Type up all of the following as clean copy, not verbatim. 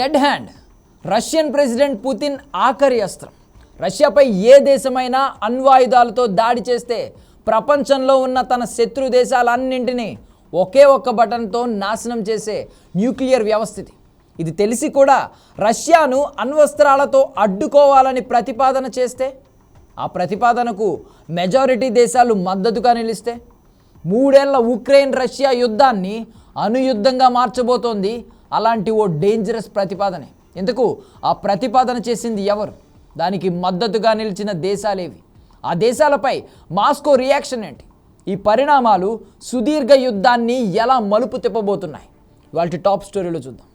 Dead hand Russian president Putin ఆఖరి అస్త్రం. రష్యాపై ఏ దేశమైనా అణ్వాయుధాలతో దాడి చేస్తే ప్రపంచంలో ఉన్న తన శత్రు దేశాలన్నింటినీ ఒకే ఒక్క బటన్తో నాశనం చేసే న్యూక్లియర్ వ్యవస్థ ఇది తెలిసి కూడా రష్యాను అణ్వస్త్రాలతో అడ్డుకోవాలని ప్రతిపాదన చేస్తే, ఆ ప్రతిపాదనకు మెజారిటీ దేశాలు మద్దతుగా నిలిస్తే 3 ఏళ్ల ఉక్రెయిన్ రష్యా యుద్ధాన్ని అణుయుద్ధంగా మార్చబోతోంది అలాంటి ఓ డేంజరస్ ప్రతిపాదనే. ఇంతకు ఆ ప్రతిపాదన చేసింది ఎవరు? దానికి మద్దతుగా నిలిచిన దేశాలేవి? ఆ దేశాలపై మాస్కో రియాక్షన్ ఏంటి? ఈ పరిణామాలు సుదీర్ఘ యుద్ధాన్ని ఎలా మలుపు తిప్పబోతున్నాయి? ఇవాల్టి టాప్ స్టోరీలో చూద్దాం.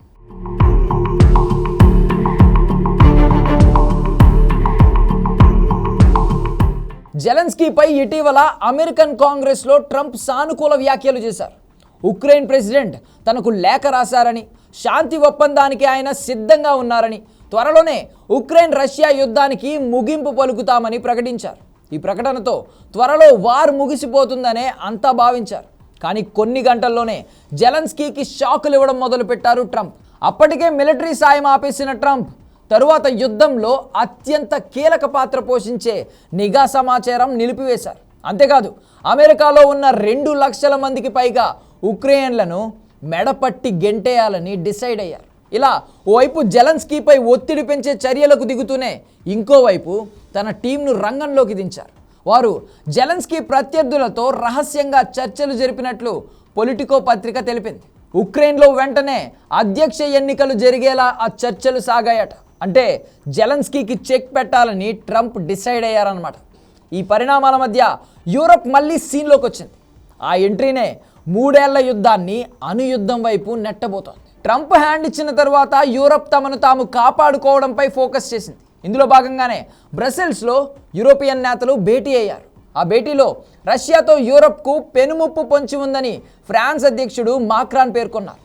జెలెన్స్కీపై ఇటీవల అమెరికన్ కాంగ్రెస్లో ట్రంప్ సానుకూల వ్యాఖ్యలు చేశారు. ఉక్రెయిన్ ప్రెసిడెంట్ తనకు లేఖ రాశారని, శాంతి ఒప్పందానికి ఆయన సిద్ధంగా ఉన్నారని, త్వరలోనే ఉక్రెయిన్ రష్యా యుద్ధానికి ముగింపు పలుకుతామని ప్రకటించారు. ఈ ప్రకటనతో త్వరలో వార్ ముగిసిపోతుందనే అంతా భావించారు. కానీ కొన్ని గంటల్లోనే జెలెన్స్కీకి షాకులు ఇవ్వడం మొదలుపెట్టారు ట్రంప్. అప్పటికే మిలిటరీ సాయం ఆపేసిన ట్రంప్ తరువాత యుద్ధంలో అత్యంత కీలక పాత్ర పోషించే నిఘా సమాచారం నిలిపివేశారు. అంతేకాదు అమెరికాలో ఉన్న 2 లక్షల మందికి పైగా ఉక్రెయిన్లను మెడపట్టి గెంటేయాలని డిసైడ్ అయ్యారు. ఇలా ఓవైపు జెలెన్స్కీపై ఒత్తిడి పెంచే చర్యలకు దిగుతూనే ఇంకోవైపు తన టీంను రంగంలోకి దించారు. వారు జెలెన్స్కీ ప్రత్యర్థులతో రహస్యంగా చర్చలు జరిపినట్లు పొలిటికో పత్రిక తెలిపింది. ఉక్రెయిన్లో వెంటనే అధ్యక్ష ఎన్నికలు జరిగేలా ఆ చర్చలు సాగాయట. అంటే జెలెన్స్కీకి చెక్ పెట్టాలని ట్రంప్ డిసైడ్ అయ్యారన్నమాట. ఈ పరిణామాల మధ్య యూరప్ మళ్ళీ సీన్లోకి వచ్చింది. ఆ ఎంట్రీనే 3 ఏళ్ల యుద్ధాన్ని అణుయుద్ధం వైపు నెట్టబోతోంది. ట్రంప్ హ్యాండ్ ఇచ్చిన తర్వాత యూరప్ తమను తాము కాపాడుకోవడంపై ఫోకస్ చేసింది. ఇందులో భాగంగానే బ్రసెల్స్లో యూరోపియన్ నేతలు భేటీ అయ్యారు. ఆ భేటీలో రష్యాతో యూరప్కు పెనుముప్పు పొంచి ఉందని ఫ్రాన్స్ అధ్యక్షుడు మాక్రాన్ పేర్కొన్నారు.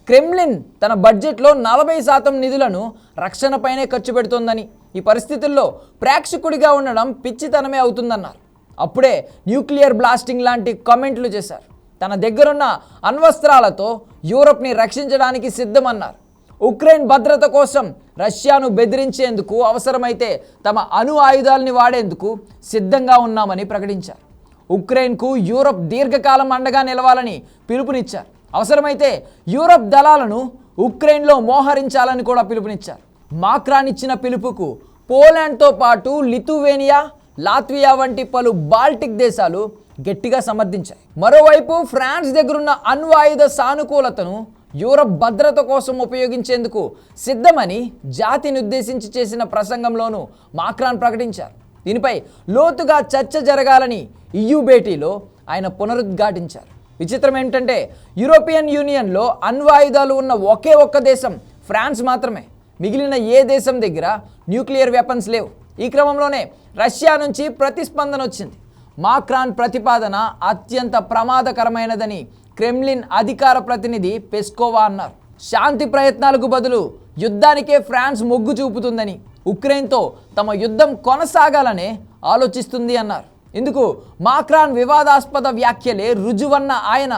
క్రెమ్లిన్ తన బడ్జెట్లో 40% నిధులను రక్షణపైనే ఖర్చు పెడుతోందని, ఈ పరిస్థితుల్లో ప్రేక్షకుడిగా ఉండడం పిచ్చితనమే అవుతుందన్నారు. అప్పుడే న్యూక్లియర్ బ్లాస్టింగ్ లాంటి కామెంట్లు చేశారు. తన దగ్గరున్న అణ్వస్త్రాలతో యూరప్ని రక్షించడానికి సిద్ధమన్నారు. ఉక్రెయిన్ భద్రత కోసం రష్యాను బెదిరించేందుకు అవసరమైతే తమ అణు ఆయుధాలని వాడేందుకు సిద్ధంగా ఉన్నామని ప్రకటించారు. ఉక్రెయిన్కు యూరప్ దీర్ఘకాలం అండగా నిలవాలని పిలుపునిచ్చారు. అవసరమైతే యూరప్ దళాలను ఉక్రెయిన్లో మోహరించాలని కూడా పిలుపునిచ్చారు. మాక్రాన్ ఇచ్చిన పిలుపుకు పోలాండ్తో పాటు లిథువేనియా, లాత్వియా వంటి పలు బాల్టిక్ దేశాలు గట్టిగా సమర్థించాయి. మరోవైపు ఫ్రాన్స్ దగ్గరున్న అణ్వాయుధ సానుకూలతను యూరప్ భద్రత కోసం ఉపయోగించేందుకు సిద్ధమని జాతిని ఉద్దేశించి చేసిన ప్రసంగంలోనూ మాక్రాన్ ప్రకటించారు. దీనిపై లోతుగా చర్చ జరగాలని EU భేటీలో ఆయన పునరుద్ఘాటించారు. విచిత్రం ఏంటంటే యూరోపియన్ యూనియన్లో అణ్వాయుధాలు ఉన్న ఒకే ఒక్క దేశం ఫ్రాన్స్ మాత్రమే. మిగిలిన ఏ దేశం దగ్గర న్యూక్లియర్ వెపన్స్ లేవు. ఈ క్రమంలోనే రష్యా నుంచి ప్రతిస్పందన వచ్చింది. మాక్రాన్ ప్రతిపాదన అత్యంత ప్రమాదకరమైనదని క్రెమ్లిన్ అధికార ప్రతినిధి పెస్కోవా అన్నారు. శాంతి ప్రయత్నాలకు బదులు యుద్ధానికే ఫ్రాన్స్ మొగ్గు చూపుతుందని, ఉక్రెయిన్తో తమ యుద్ధం కొనసాగాలనే ఆలోచిస్తుంది అన్నారు. ఇందుకు మాక్రాన్ వివాదాస్పద వ్యాఖ్యలే రుజువన్న ఆయన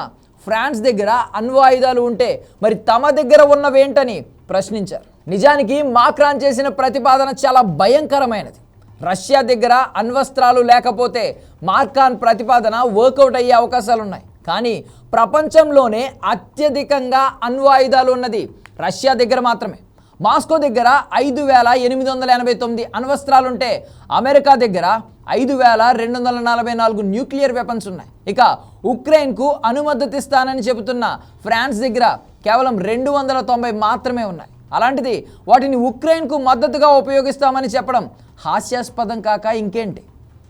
ఫ్రాన్స్ దగ్గర అణ్వాయుధాలు ఉంటే మరి తమ దగ్గర ఉన్నవేంటని ప్రశ్నించారు. నిజానికి మాక్రాన్ చేసిన ప్రతిపాదన చాలా భయంకరమైనది. రష్యా దగ్గర అణ్వస్త్రాలు లేకపోతే మాక్రాన్ ప్రతిపాదన వర్కౌట్ అయ్యే అవకాశాలున్నాయి. కానీ ప్రపంచంలోనే అత్యధికంగా అణ్వాయుధాలు ఉన్నది రష్యా దగ్గర మాత్రమే. మాస్కో దగ్గర 5889 అణ్వస్త్రాలుంటే అమెరికా దగ్గర 5244 న్యూక్లియర్ వెపన్స్ ఉన్నాయి. ఇక ఉక్రెయిన్కు అనుమతిస్తానని చెబుతున్న ఫ్రాన్స్ దగ్గర కేవలం 290 మాత్రమే ఉన్నాయి. అలాంటిది వాటిని ఉక్రెయిన్కు మద్దతుగా ఉపయోగిస్తామని చెప్పడం హాస్యాస్పదం కాక ఇంకేంటి?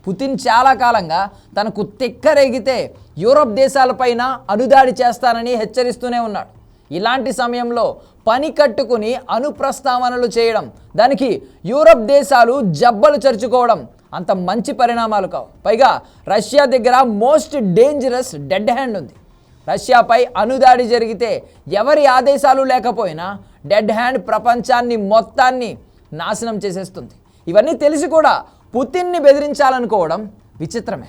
పుతిన్ చాలా కాలంగా తనకు తిక్కరేగితే యూరప్ దేశాలపైన అణుదాడి చేస్తానని హెచ్చరిస్తూనే ఉన్నాడు. ఇలాంటి సమయంలో పని కట్టుకుని అణు ప్రస్తావనలు చేయడం, దానికి యూరప్ దేశాలు జబ్బలు చరుచుకోవడం అంత మంచి పరిణామాలు కావు. పైగా రష్యా దగ్గర మోస్ట్ డేంజరస్ డెడ్ హ్యాండ్ ఉంది. రష్యాపై అణుదాడి జరిగితే ఎవరి ఆదేశాలు లేకపోయినా డెడ్ హ్యాండ్ ప్రపంచాన్ని మొత్తాన్ని నాశనం చేసేస్తుంది. ఇవన్నీ తెలిసి కూడా పుతిన్ని బెదిరించాలనుకోవడం విచిత్రమే.